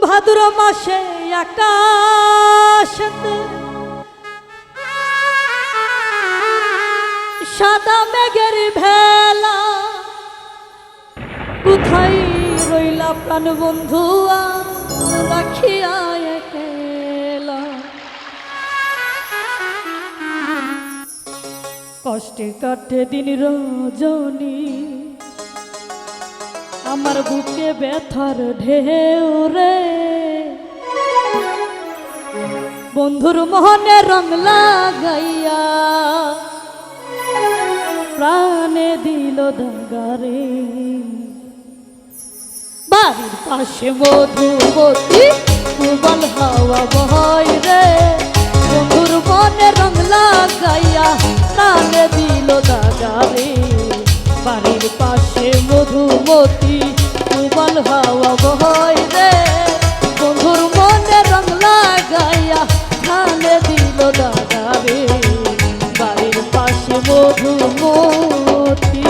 ভাদ্র মাসে আকাশেতে সাদা মেঘের ভেলা, কোথায় রইলা প্রাণ বন্ধু রাখিয়া একলা। কষ্টে কাটে দিন রজনী, আমার বুকে ব্যথার ঢেউ রে। বন্ধুর মোহনে রং লাগাইয়া প্রাণে দিল দাগারে। বাড়ির পাশে মধুমতি প্রবল হাওয়া বয় রে। বন্ধুর মনে রং লাগাইয়া প্রাণে দিল দাগারে। বাড়ির পাশে মধুমতি প্রবল হাওয়া বয় রে। বন্ধুর মনে রং লাগাইয়া প্রাণে দিল দাগারে। বাড়ির পাশে মধুমতি।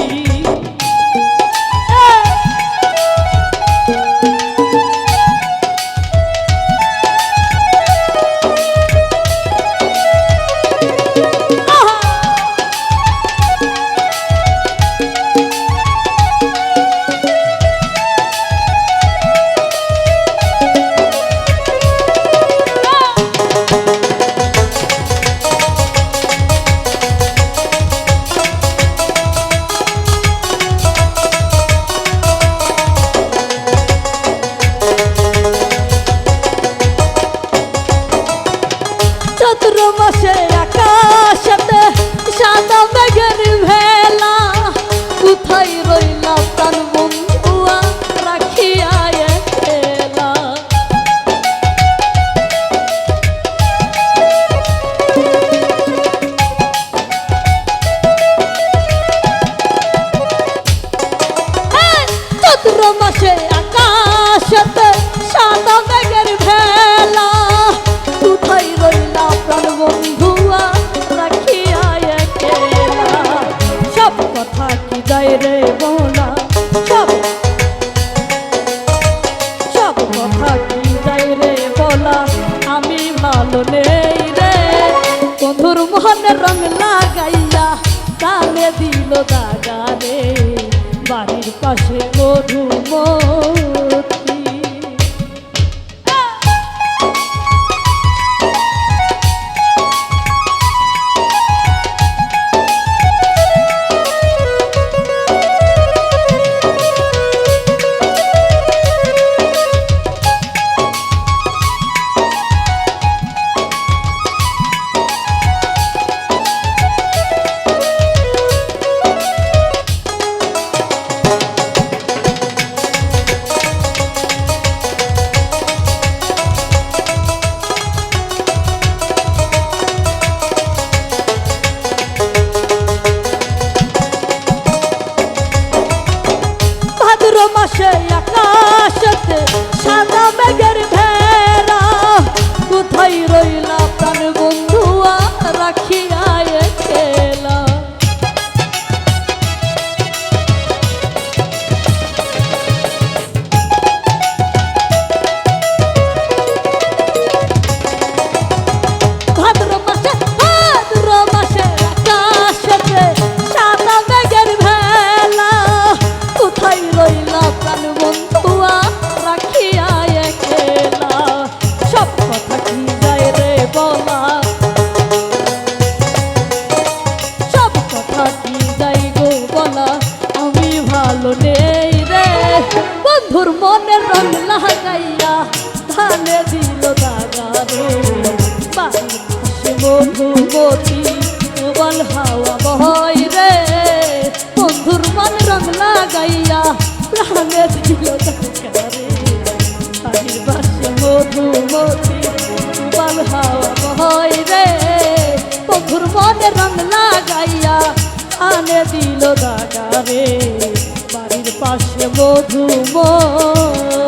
চৈত্র মাসে আকাশেতে সাদা মেঘের ভেলা, কোথায় রইলা প্রাণ বন্ধুয়া রাখিয়া একলা। চৈত্র মাসে আকাশেতে সাদা মেঘের ভেলা, কোথায় রইলা প্রাণ বন্ধুয়া রাখিয়া একলা। সব কথা কি যায় রে বলা, সব কথা কি যায় রে বলা, আমি ভালো নেই রে। বন্ধুর মোহনে রং লাগাইয়া কানে দিল দাগা রে। বাড়ির পাশে মধুমতি। ভাদ্র মাসে আকাশেতে সাদা মেঘের ভেলা, কোথায় রইলা প্রাণ বন্ধুয়া রাখিয়া একলা। ভাদ্র মাসে আকাশেতে সাদা মেঘের ভেলা, কোথায় রইলা প্রাণ বন্ধুয়া রাখিয়া একলা। সব কথা কি যায় রে বলা, সব কথা কি যাই গো বলা, আমি ভালো নেই রে। বন্ধুর মনে রং লাগাইয়া ধানে দিল দাগা রে। বাড়ির পাশে মধুমতি প্রবল হাওয়া বয় রে। বন্ধুর মনে রং লাগাইয়া প্রাণে দিল দাগা রে। বাড়ির পাশে মধুমতি প্রবল হাওয়া বয় রে। বন্ধুর মনে রং লাগাইয়া আনে দিল দাগা রে। বাড়ির পাশে মধুমতি।